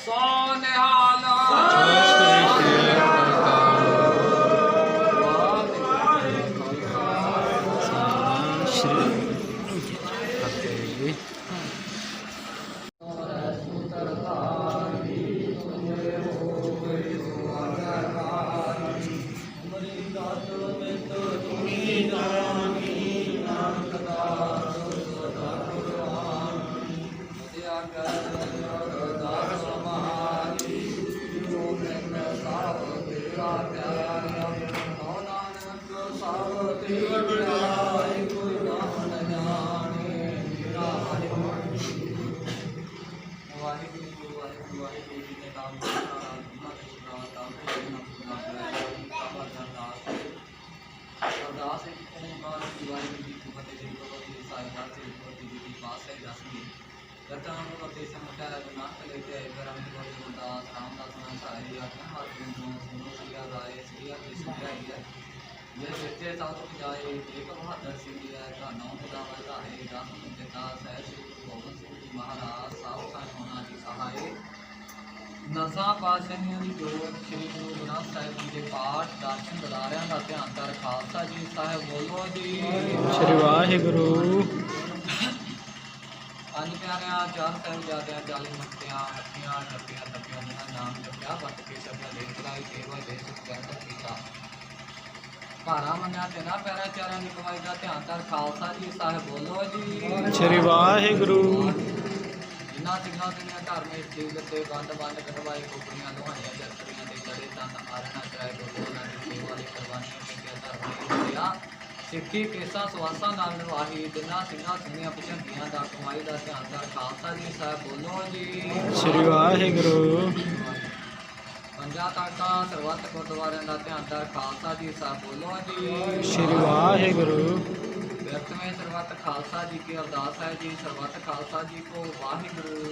ਸੋ ਨਿਹਾਲ ਸ਼੍ਰੀ ਅਰਦਾਸ ਇੱਕ ਓਂਕਾਰ ਵਾਹਿਗੁਰੂ ਜੀ ਕੀ ਫਤਿਹ। ਜੀ ਭਗਵਤੀ ਸਾਹਿਬ ਜੀ ਭਗਵਤੀ ਜੀ ਦੀ ਪਾਸੇ ਦਸਵੀਂ ਰਤਨ ਭਗਵਤੀ ਸਮਟਾ ਨਾਨਕ ਲੈ ਕੇ ਕਰਮ ਭਗਵਤੀ ਗੁਰਦਾਸ ਰਾਮਦਾਸ ਨਾਮ ਸਾਰੀ ਆਖਾਂ ਹਰ ਦਿਨ ਨੂੰ ਸੁਨੋ ਸਿਆ ਰਾਏ ਸਿਆ ਦੀ ਸਿਆਈ ਹੈ ਜੇ ਸੱਚੇ ਸਾਧੂ ਜਾਏ ਇੱਕ ਬਹਾਦਰ ਸਿੰਘ ਜੀ ਹੈ ਤਾਂ ਨਾਮ ਦਾ ਵਧਾਏ ਦਸ ਨੂੰ ਦਿੱਤਾ ਸਹਿ ਸ੍ਰੀ ਗੁਰੂ ਗੋਬਿੰਦ ਸਿੰਘ ਜੀ ਮਹਾਰਾਜ ਸਾਹਿਬ ਦਾ ਹੋਣਾ ਦੀ ਸਹਾਏ ਨਸਾਂ ਪਾਤਸ਼ਾਹੀਆਂ ਦੀ ਜੋਤ ਸ੍ਰੀ ਗੁਰੂ ਗ੍ਰੰਥ ਸਾਹਿਬ ਜੀ ਦੇ ਪਾਠ ਦਰਸ਼ਨ ਦਿਦਾਰਿਆਂ ਦਾ ਧਿਆਨ ਕਰ ਖਾਲਸਾ ਜੀ ਸਾਹਿਬ ਬੋਲੋ ਜੀ ਵਾਹਿਗੁਰੂ ਪੰਜ ਪਿਆਰਿਆਂ ਚਾਰ ਸਾਹਿਬਜ਼ਾਦਿਆਂ 40 ਮੱਤਿਆਂ ਹੱਥੀਆਂ ਟੱਪੀਆਂ ਟੱਪੀਆਂ ਜਿਨ੍ਹਾਂ ਨਾਮ ਜਪਿਆ ਵਟ ਕੇ ਸ਼ਬਦਾਂ ਦੇ ਚਲਾਈ ਸੇਵਾ ਦੇ ਸੁਖ ਕਹਿੰਦਾ ਕੀਤਾ ਭਾਰਾ ਮੰਨਿਆ ਤੇ ਨਾ ਪਿਆਰਾ ਚਾਰਾਂ ਦੀ ਕਮਾਈ ਦਾ ਧਿਆਨ ਕਰ ਖਾਲਸਾ ਜੀ ਸਾਹਿਬ ਬੋਲੋ ਜੀ ਸ਼੍ਰੀ ਵਾਹਿਗੁਰੂ ਜਿਨ੍ਹਾਂ ਸਿੰਘਾਂ ਦੀਆਂ ਘਰ ਮੇਂ ਸਟੀਲ ਤੇ ਬੰਦ ਕਟਵਾਏ ਕੋਪੜੀਆਂ ਲੋਹਾਈਆਂ ਜਰਕੜੀਆਂ ਦੇ ਕੜੇ ਤਨ ਆਰਣਾ ਕਰਾਏ ਉਹਨਾਂ ਦੀ ਸੇਵਾ ਲਈ ਕੁਰਬਾਨੀਆਂ ਕੀਤੀਆਂ ਧਰਮ ਦੀ ਆ ਸਿੱਖੀ ਕੇਸਾਂ ਸਵਾਸਾਂ ਨਾਲ ਨਿਵਾਹੀ ਜਿਨ੍ਹਾਂ ਸਿੰਘਾਂ ਸਿੰਘੀਆਂ ਪਛੰਦੀਆਂ ਦਾ ਕਮਾਈ ਦਾ ਧਿਆਨ ਕਰ ਖਾਲਸਾ ਜੀ ਸਾਹਿਬ ਬੋਲੋ ਜੀ ਸ਼੍ਰੀ ਵਾਹਿਗੁਰੂ ਪੰਜਾਂ ਤਖਤਾਂ ਸਰਬੱਤ ਗੁਰਦੁਆਰਿਆਂ ਦਾ ਧਿਆਨ ਕਰ ਖਾਲਸਾ ਜੀ ਸਾਹਿਬ ਬੋਲੋ ਜੀ ਸ਼੍ਰੀ ਵਾਹਿਗੁਰੂ व्यक्त में सर्वत खालसा जी की अरदास है जी सर्वत खालसा जी को वाहिगुरु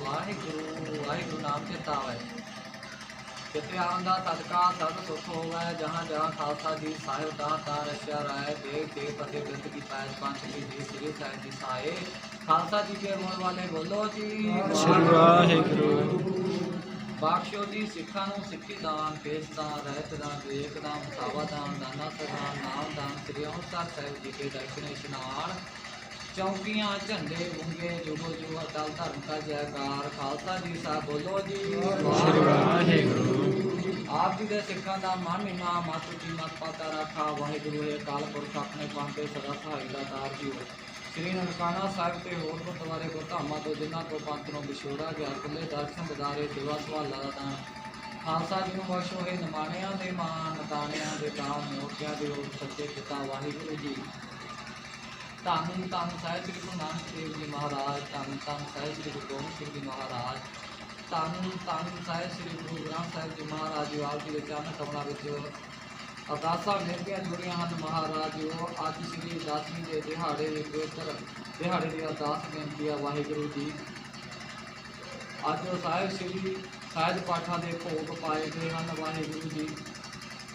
वाहिगुरु वाहिगुरु नाम चेता है जिते आंदा सदका सब सुख हो गए जहाँ जहाँ खालसा जी साहिब दाता रशिया राय देव देव पते ग्रंथ की पैज पंथ की जी श्री साहिब जी साए खालसा जी के गुण वाले बोलो जी ਸ਼੍ਰੀ ਵਾਹਿਗੁਰੂ ਬਖਸ਼ੋ ਜੀ ਸਿੱਖਾਂ ਨੂੰ ਸਿੱਖੀ ਦਾਨ ਕੇਸ ਦਾਨ ਰਹਿਤ ਦਾਨ ਵਿਵੇਕ ਦਾਨ ਮੁਸਾਵਾ ਦਾਨ ਦਾਨਾ ਸਦਾਨ ਨਾਮ ਦਾਨ ਸ੍ਰੀ ਅੰਮ੍ਰਿਤਸਰ ਸਾਹਿਬ ਜੀ ਕੇ ਦਰਸ਼ਨ ਇਸ਼ਨਾਨ ਚੌਂਕੀਆਂ ਝੰਡੇ ਗੁੰਗੇ ਜੁਗੋ ਜੁਗ ਅਟਲ ਧਰਮ ਦਾ ਜੈਕਾਰ ਖਾਲਸਾ ਜੀ ਸਾਹਿਬ ਬੋਲੋ ਜੀ ਸ਼੍ਰੀ ਵਾਹਿਗੁਰੂ ਆਪ ਜੀ ਦੇ ਸਿੱਖਾਂ ਦਾ ਮਨ ਮਾ ਮਾਤੂ ਜੀ ਮਤ ਪਾਤਾ ਰਾਖਾ ਵਾਹਿਗੁਰੂ ਹੈ ਅਕਾਲ ਪੁਰਖ ਆਪਣੇ ਪਾਂਤੇ ਸਦਾ ਸਹਾਈ ਦਾ ਤਾਰ ਜੀ ਸ੍ਰੀ ਨਨਕਾਣਾ ਸਾਹਿਬ ਤੇ ਹੋਰ ਗੁਰਦੁਆਰੇ ਗੁਰਧਾਮਾਂ ਤੋਂ ਜਿਨ੍ਹਾਂ ਤੋਂ ਪੰਥ ਨੂੰ ਵਿਛੋੜਾ ਗਿਆ ਖੁੱਲੇ ਦਰਸ਼ਨ ਦਿਦਾਰੇ ਸੇਵਾ ਸਵਾਲਾਂ ਦਾ ਦਾਨ ਖਾਲਸਾ ਜੀ ਨੂੰ ਬਖਸ਼ੋ ਹੈ ਨਿਮਾਣਿਆਂ ਦੇ ਮਾਨ ਦਾਨਿਆਂ ਦੇ ਦਾਨ ਮੋਤਿਆਂ ਦੇ ਹੋਰ ਸੱਚੇ ਪਿਤਾ ਵਾਹਿਗੁਰੂ ਜੀ ਧੰਨ ਧੰਨ ਸਾਹਿਬ ਸ੍ਰੀ ਗੁਰੂ ਨਾਨਕ ਦੇਵ ਜੀ ਮਹਾਰਾਜ ਧੰਨ ਧੰਨ ਸਾਹਿਬ ਸ੍ਰੀ ਗੁਰੂ ਗੋਬਿੰਦ ਸਿੰਘ ਜੀ ਮਹਾਰਾਜ ਧੰਨ ਧੰਨ ਸਾਹਿਬ ਸ੍ਰੀ ਗੁਰੂ ਗ੍ਰੰਥ ਸਾਹਿਬ ਜੀ ਮਹਾਰਾਜ ਜੀ ਆਪ ਜੀ ਦੇ ਚਰਨ ਕਮਲਾਂ ਵਿੱਚ ਅਰਦਾਸਾਂ ਬੇਨਤੀਆਂ ਜੁੜੀਆਂ ਹਨ ਮਹਾਰਾਜ ਜੀ ਅੱਜ ਸ੍ਰੀ ਦਸਵੀਂ ਦੇ ਦਿਹਾੜੇ ਦੇ ਪਵਿੱਤਰ ਦਿਹਾੜੇ ਦੀ ਅਰਦਾਸ ਬੇਨਤੀ ਹੈ ਵਾਹਿਗੁਰੂ ਜੀ ਅੱਜ ਸਾਹਿਬ ਸ੍ਰੀ ਸਾਹਿਬ ਪਾਠਾਂ ਦੇ ਭੋਗ ਪਾਏ ਗਏ ਹਨ ਵਾਹਿਗੁਰੂ ਜੀ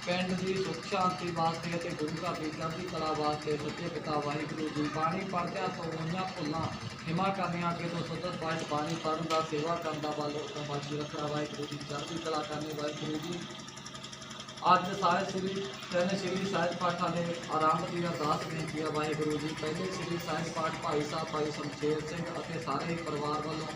ਪਿੰਡ ਦੀ ਸੁਖ ਸ਼ਾਂਤੀ ਵਾਸਤੇ ਅਤੇ ਗੁਰੂ ਘਰ ਦੀ ਚੜ੍ਹਦੀ ਕਲਾ ਵਾਸਤੇ ਸੱਚੇ ਪਿਤਾ ਵਾਹਿਗੁਰੂ ਜੀ ਬਾਣੀ ਪੜ੍ਹਦਿਆਂ ਤੋਂ ਹੋਈਆਂ ਭੁੱਲਾਂ ਹਿਮਾ ਕਰਨੀਆਂ ਅੱਗੇ ਤੋਂ ਸੁੱਧ ਪਾਠ ਬਾਣੀ ਪੜ੍ਹਨ ਦਾ ਸੇਵਾ ਕਰਨ ਦਾ ਬਲ ਤੋਂ ਬਾਕੀ ਰੱਖਣਾ ਵਾਹਿਗੁਰੂ ਜੀ ਚੜ੍ਹਦੀ ਕਲਾ ਕਰਨੀ ਵਾਹਿਗੁਰੂ ਜੀ ਅੱਜ ਸਾਰੇ ਸ੍ਰੀ ਸਾਹਿਬ ਪਾਠਾਂ ਦੇ ਆਰੰਭ ਦੀ ਅਰਦਾਸ ਬੇਨਤੀ ਹੈ ਵਾਹਿਗੁਰੂ ਜੀ ਪਹਿਲੇ ਸ੍ਰੀ ਸਾਹਿਬ ਪਾਠ ਭਾਈ ਸਾਹਿਬ ਭਾਈ ਸ਼ਮਸ਼ੇਰ ਸਿੰਘ ਅਤੇ ਸਾਰੇ ਹੀ ਪਰਿਵਾਰ ਵੱਲੋਂ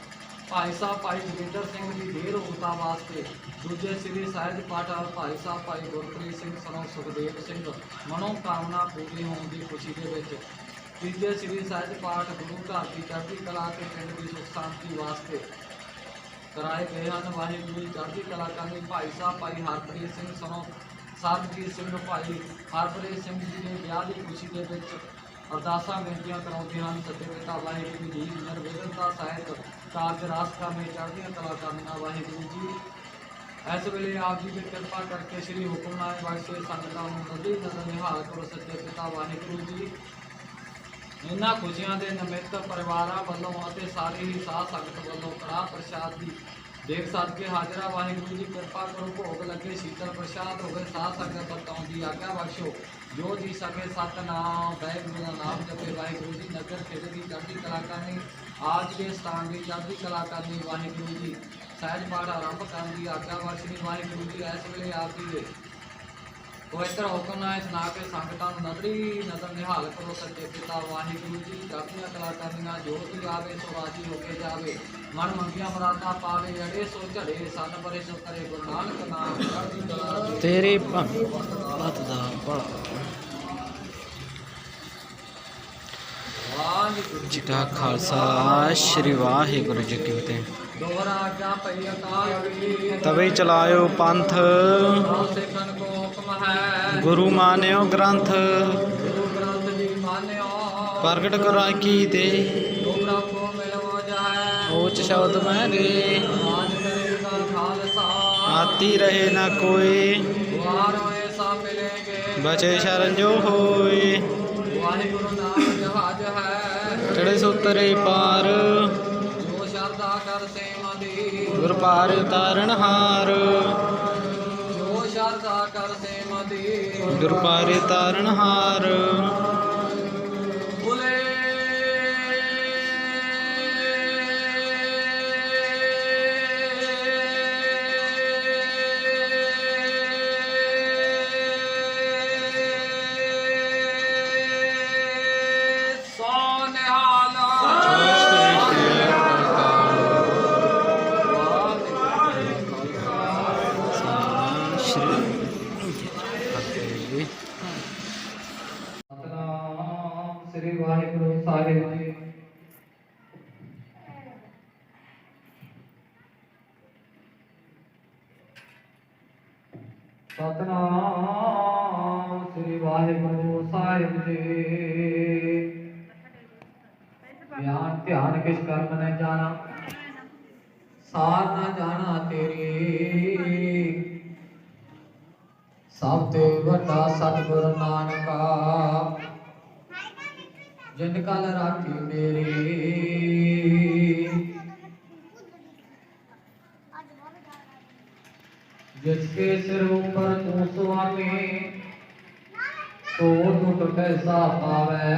ਭਾਈ ਸਾਹਿਬ ਭਾਈ ਜੋਗਿੰਦਰ ਸਿੰਘ ਦੀ ਦੇਰ ਰੋਗਤਾ ਵਾਸਤੇ ਦੂਜੇ ਸ੍ਰੀ ਸਾਹਿਬ ਪਾਠ ਭਾਈ ਸਾਹਿਬ ਭਾਈ ਗੁਰਪ੍ਰੀਤ ਸਿੰਘ ਸਨੋਂ ਸੁਖਦੇਵ ਸਿੰਘ ਮਨੋਕਾਮਨਾ ਪੂਰੀ ਹੋਣ ਦੀ ਖੁਸ਼ੀ ਦੇ ਵਿੱਚ ਤੀਜੇ ਸ੍ਰੀ ਸਾਹਿਬ ਪਾਠ ਗੁਰੂ ਘਰ ਦੀ ਚੜ੍ਹਦੀ ਕਲਾ ਤੇ ਪਿੰਡ ਦੀ ਸੁਖ ਸ਼ਾਂਤੀ ਵਾਸਤੇ कराए गए हैं वाहिगुरू जी चढ़ती कला करनी भाई साहब भाई हरप्रीत सिंह सनों सरबजीत सिंह भाई हरप्रीत सिंह जी के ब्याह की खुशी के अरदासा बेनतियां कराते हैं सच्चे पिता वाहिगुरू जी निर्विघ्नता सहित कारज रास करने चढ़दियां कला करना वाहिगुरू जी इस वेले आप जी की कृपा करके श्री हुक्मनामे बख्शे संगतां नूं नदी नजर निहाल करो सच्चे पिता वाहिगुरू जी। इन्हां खुशियां दे निमित्त परिवारां वल्लों ਅਤੇ सारी ही साध संगत वल्लों कड़ाह प्रसाद दी देख सदके हाजरा वाहिगुरू जी कृपा करो भोग लगे शीतल प्रसाद होवे साध संगत बरताउण दी आग्या बख्शो। जो जी सके सतनाम वाहिगुरू दा नाम जपे वाहिगुरू जी नगर खिड़ दी चढ़दी कला करनी आज के स्थान दी चढ़दी कला करनी वाहिगुरू जी। सहज पाठ आरंभ करन दी आग्या बख्शनी वाहिगुरू जी। इस वेले आप जी दे पवित्र हुक्मनामे सुना के संगतां नूं नदरी नजर निहाल करो सच्चे पिता वाहिगुरू जी। चढ़दियां कला करनियां जो भी आवे सो राजी होके जावे मन मंगिया मुरादा पावे अड़े सो झड़े सन परे सो करे गुरु नानक नाम चढ़दी कला दे। ਤੇਰੇ ਭਗਤ ਦਾ ਭਲਾ। वाहिगुरू ਜੀ ਕਾ ਖਾਲਸਾ ਸ੍ਰੀ ਵਾਹਿਗੁਰੂ ਜੀ ਕੀ ਫਤਿਹ। दोहरा आज्ञा पई अकाल की ਤਵੇ ਚਲਾਇਓ ਪੰਥ सौ सिखन को हुक्म है ਗੁਰੂ ਮਾਨਿਓ ਗ੍ਰੰਥ गुरु ग्रंथ जी मान्यो ਪ੍ਰਗਟ ਕਰਾ ਕੀ ਤੇ डोगरा को मिलवो जाए ਉੱਚ ਸ਼ਬਦ ਮੈਂ ਗੇ आज करेगा खालसा ਆਤੀ ਰਹੇ ਨਾ ਕੋਈ द्वार होए सा मिलेंगे ਬਚੇ ਸ਼ਰਨ ਜੋ ਹੋਏ वाहिगुरु नाम जहाज है ਚੜੇ ਸੁਤਰੇ ਪਾਰ जो श्रद्धा कर सेमदी ਗੁਰ ਪਾਰ ਤਾਰਨ ਹਾਰ जो श्रद्धा कर सेमदी ਗੁਰ ਪਾਰ ਤਾਰਨ ਹਾਰ बोले सतनाम श्री वाहिगुरू साहिब जी। सतनाम श्री वाहिगुरू साहिब जी। ज्ञान ध्यान किस कर्म न जाना सार न जाना तेरी सब ते वड्डा सतगुरु नानका जिन कल राखी मेरी। जिसके सिर ऊपर तू स्वामी तो दुख कैसा पावे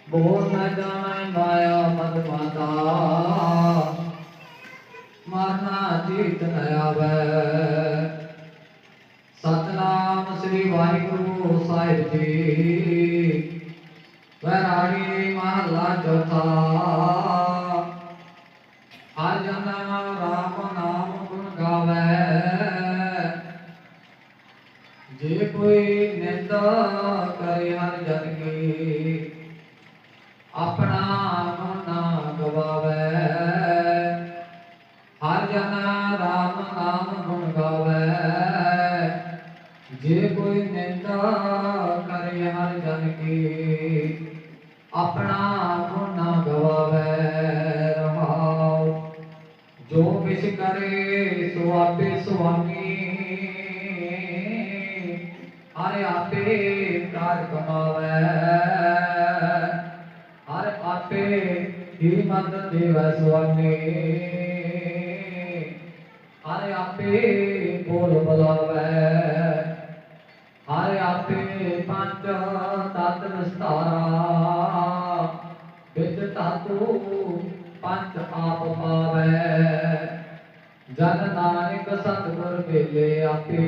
बोल न जाने माया मद माता मारना जीत न आवे। सतनाम श्री वाहिगुरू साहिब जी। वैरागी महला चौथा। हर जन राम नाम गुण गावे जे कोई निंदा करे हर जन की अपना मन ना गवावे। हर जन राम नाम गुण गावे जे कोई निंदा करे हर जन की अपना गुण ना गवावे। रहाओ जो किछ करे सो आपे स्वामी हर आपे कार कमावे। हर आपे ही मत देवै स्वामी हर आपे बोल बुलावे। हर आपे पंच तत विस्तारा विच धातु पंच आप पावे। जन नानक सतगुर मेले आपे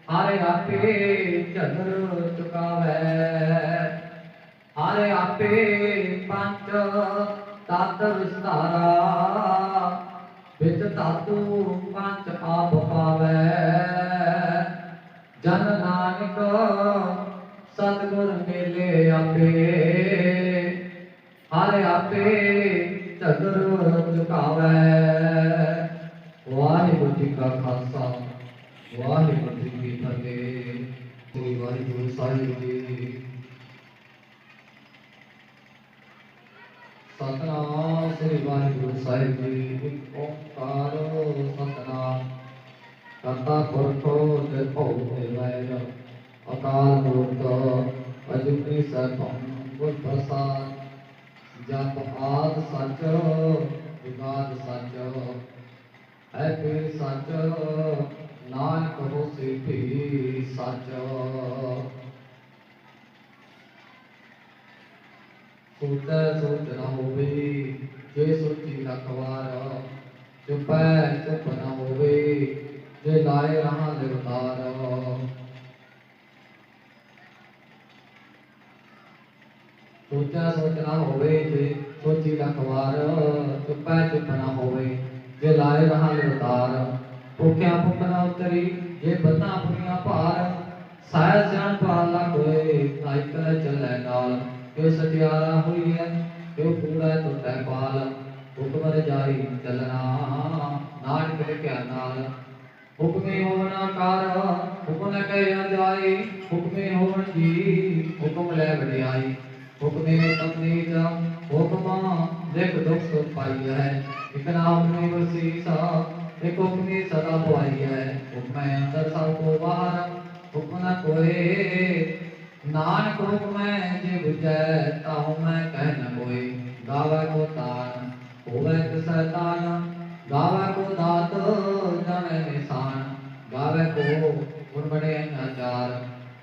हर आपे झगर चुकावे। हर आपे पंच तत विस्तारा विच धातु पंच आप पावे। जन नानक सतगुर मेले आपे हर आपे झगर चुकावे। वाहिगुरू जी का खालसा वाहिगुरू जी की फतेह। श्री वाहिगुरू साहिब जी। ਸਤਨਾਮ ਸ੍ਰੀ ਵਾਹਿਗੁਰੂ ਸਾਹਿਬ ਜੀ। ਇੱਕ ਓੰਕਾਰ ਸਤਨਾਮ ਕਰਤਾ ਪੁਰਖ ਨਿਰਭਉ ਨਿਰਵੈਰ ਅਕਾਲ ਮੂਰਤ ਅਜੂਨੀ ਸੈਭੰ ਗੁਰ ਪ੍ਰਸਾਦ ਜਪ ਆਦ ਸੱਚ ਜੁਗਾਦ ਸੱਚ ਹੈ ਫਿਰ ਸੱਚ ਨਾਨਕ ਹੋਸੀ ਭੀ ਸੱਚ। ਸੋਚੈ ਸੋਚ ਨਾ ਹੋਵੇ ਜੇ ਸੋਚੀ ਲੱਖ ਵਾਰ ਚੁਪੈ ਚੁਪ ਨਾ ਹੋਵੇ ਜੇ ਲਾਏ ਰਹਾ ਨਿਰਤਾਰ। ਸੋਚੈ ਸੋਚ ਨਾ ਹੋਵੇ ਜੇ ਸੋਚੀ ਲੱਖ ਵਾਰ ਚੁਪੈ ਚੁਪ ਨਾ ਹੋਵੇ ਜੇ ਲਾਏ ਰਹਾ ਨਿਰਤਾਰ। ਭੁੱਖਿਆ ਭੁੱਖ ਨਾ ਉਤਰੀ ਜੇ ਬੱਤਾਂ ਪੁਰੀਆਂ ਭਾਰ ਸਾਇ ਸਿਆਣ ਪਾਲ ਲਾ ਕੋਏ ਨਾਇ ਕਰ ਚੱਲੈ ਨਾਲ। ਕਿ ਸਤਿਆਰਾ ਹੋਈ ਹੈ ਕਿ ਪੂਰਾ ਟੁੱਟੈ ਪਾਲ ਹੁਕਮ ਰਜਾਈ ਚੱਲਣਾ ਨਾਨਕ ਲਿਖਿਆ ਨਾਲ। ਹੁਕਮੇ ਹੋਵਣਾ ਕਾਰ ਹੁਕਮ ਨ ਕਹਿਆ ਜਾਈ ਹੁਕਮੇ ਹੋਵਣ ਜੀ ਹੁਕਮ ਲੈ ਵਡਿਆਈ। ਹੁਕਮੇ ਤਮਨੀ ਜਾ ਹੁਕਮਾ ਦੇਖ ਦੁਖ ਸੁਖ ਪਾਈ ਹੈ ਇਕ ਨਾਮ ਨੇ ਵਸੀਸਾ ਇੱਕ ਹੁਕਮੇ ਸਦਾ ਪੁਆਈ ਹੈ। ਹੁਕਮੈ ਅੰਦਰ ਸਭ ਕੋ ਬਾਹਰ ਹੁਕਮ ਨ ਕੋਏ ਨਾਨਕ ਹੁਕਮੈ ਜੇ ਬੁਝੈ ਤਾਹੁ ਮੈਂ ਕਹਿ ਨ ਕੋਇ। ਗਾਵੈ ਕੋ ਤਾਨ ਹੋਵੈ ਕਿਸੈ ਤਾਨ ਗਾਵੈ ਕੋ ਦਾਤ ਜਾਣੈ ਨਿਸ਼ਾਨ। ਗਾਵੈ ਕੋ ਗੁਣ ਬੜੇ ਆਚਾਰ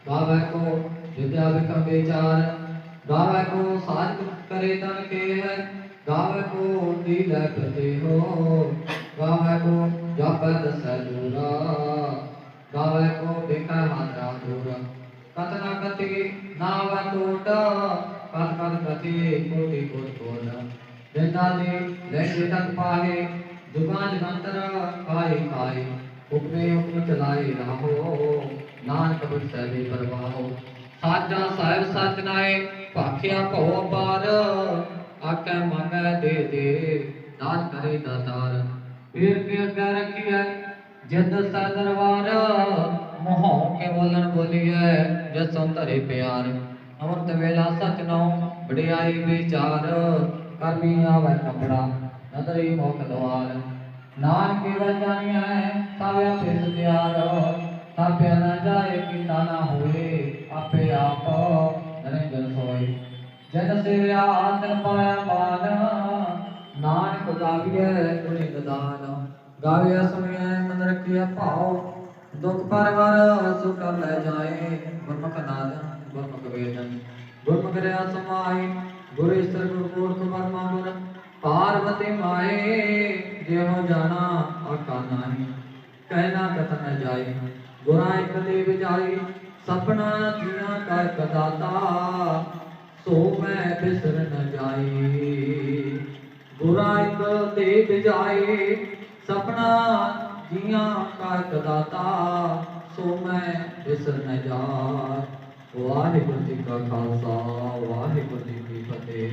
ਗਾਵੈ ਕੋ ਵਿਦਿਆ ਵਿਕਮ ਵਿਚਾਰ। ਗਾਵੈ ਕੋ ਸਾਜ ਕਰੇ ਤਨ ਕੇ ਹੈ ਗਾਵੈ ਕੋ ਲੀਲੈ ਪ੍ਰਤੀ ਹੋ। ਗਾਵੈ ਕੋ ਜਾਪੈ ਦਸੈ ਦੂਰਾ ਗਾਵੈ ਕੋ ਦੇਖੈ ਮਾਤਰਾ ਦੂਰ। ਕਤ ਨ ਕਤੀ ਨਾਵ ਟੋਟ ਕਤ ਕਤ ਕਤੀ ਕੋਟਿ ਕੋਟ ਕੋਟ। ਜਿੰਦਾ ਦੀ ਲੈਂਦੇ ਤਕ ਪਾਹੇ ਜੁਗਾਂ ਜਗੰਤਰ ਕਾਈ ਕਾਈ। ਹੁਕਮੇ ਹੁਕਮ ਚਲਾਈ ਰਾਹੋ ਨਾਨਕ ਬਖਸ਼ੈ ਬੇ ਪਰਵਾਹੋ। ਸਾਜਾ ਸਾਹਿਬ ਸਚ ਨਾਏ ਭਾਖਿਆ ਭਉ ਅਪਾਰ ਆਕੈ ਮੰਗੈ ਦੇ ਦੇ ਦਾਤ ਕਰੇ ਦਾਤਾਰ। ਪੀਰ ਕੇ ਅੱਗੇ ਰੱਖੀਐ ਜਿੰਦ ਸਰ ਦਰਬਾਰ ਮੋਹ ਕੇ ਬੋਲਣ ਬੋਲੀਐ ਜਸੋਂ ਧਰੇ ਪਿਆਰ। ਅਮਰਤ ਵੇਲਾ ਸਚ ਨਾਉ ਵਡਿਆਈ ਵਿਚਾਰ ਕਰਮੀ ਆਵੈ ਕਪੜਾ ਨਦਰੀ ਮੁਖ ਦਵਾਰ। ਨਾਨਕ ਕੇਵਲ ਜਾਣੀਐ ਸਭ ਆਪੇ ਸਤਿਆਰ ਥਾਪਿਆ ਨ ਜਾਏ ਕੀਤਾ ਨਾ ਹੋਏ ਆਪੇ ਆਪ ਨਿਰੰਜਨ ਸੋਏ। ਜਨ ਸੇਵਿਆ ਤਨ ਪਾਇਆ ਮਾਨ ਨਾਨਕ ਗਾਵੀਐ ਗੁਣੀ ਗਦਾਨ। ਗਾਵਿਆ ਸੁਣਿਐ ਮਨ ਰਖਿਆ ਭਾਉ ਦੁਖ ਪਰਵਰ ਸੁਖ ਲੈ ਜਾਏ। ਗੁਰਮੁਖ ਨਾਦ ਗੁਰਮੁਖ ਵੇਦਨ ਗੁਰਮੁਖ ਰਿਆ ਸਮਾਈ ਗੁਰ ਈਸਰ ਗੁਰ ਮੂਰਖ ਬਰਮਾ ਗੁਰ ਪਾਰਵਤੀ ਮਾਏ। ਜਿਹੋ ਜਾਣਾ ਆਕਾ ਨਾਹੀ ਕਹਿਣਾ ਕਥ ਨ ਜਾਈ। ਗੁਰਾਂ ਇਕ ਦੇ ਵਿਚਾਰੀ ਸਪਨਾ ਜੀਆਂ ਕਰ ਕਦਾਤਾ ਸੋ ਮੈਂ ਬਿਸਰ ਨ ਜਾਈ। ਗੁਰਾਂ ਇਕ ਦੇ ਵਿਚਾਰੀ ਸਪਨਾ ਜੀਆਂ ਕਰ ਕਦਾਤਾ ਸੋ ਮੈਂ ਬਿਸਰ ਨ ਜਾਈ। ਵਾਹਿਗੁਰੂ ਜੀ ਕਾ ਖਾਲਸਾ ਵਾਹਿਗੁਰੂ ਜੀ ਕੀ ਫਤਿਹ।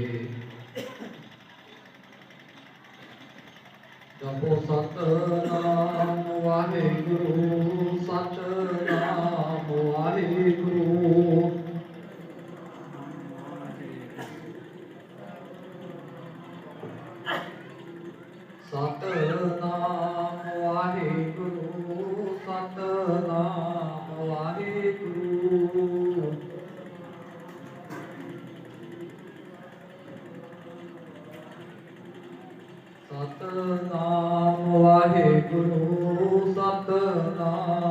ਜਪੋ ਸਤਨਾਮ ਵਾਹਿਗੁਰੂ ਸਤਨਾਮ ਵਾਹਿਗੁਰੂ। ਸਤਨਾਮ ਵਾਹਿਗੁਰੂ ਸਤਨਾਮ ਵਾਹਿਗੁਰੂ। ਸਤਨਾਮ ਵਾਹਿਗੁਰੂ ਸਤਨਾਮ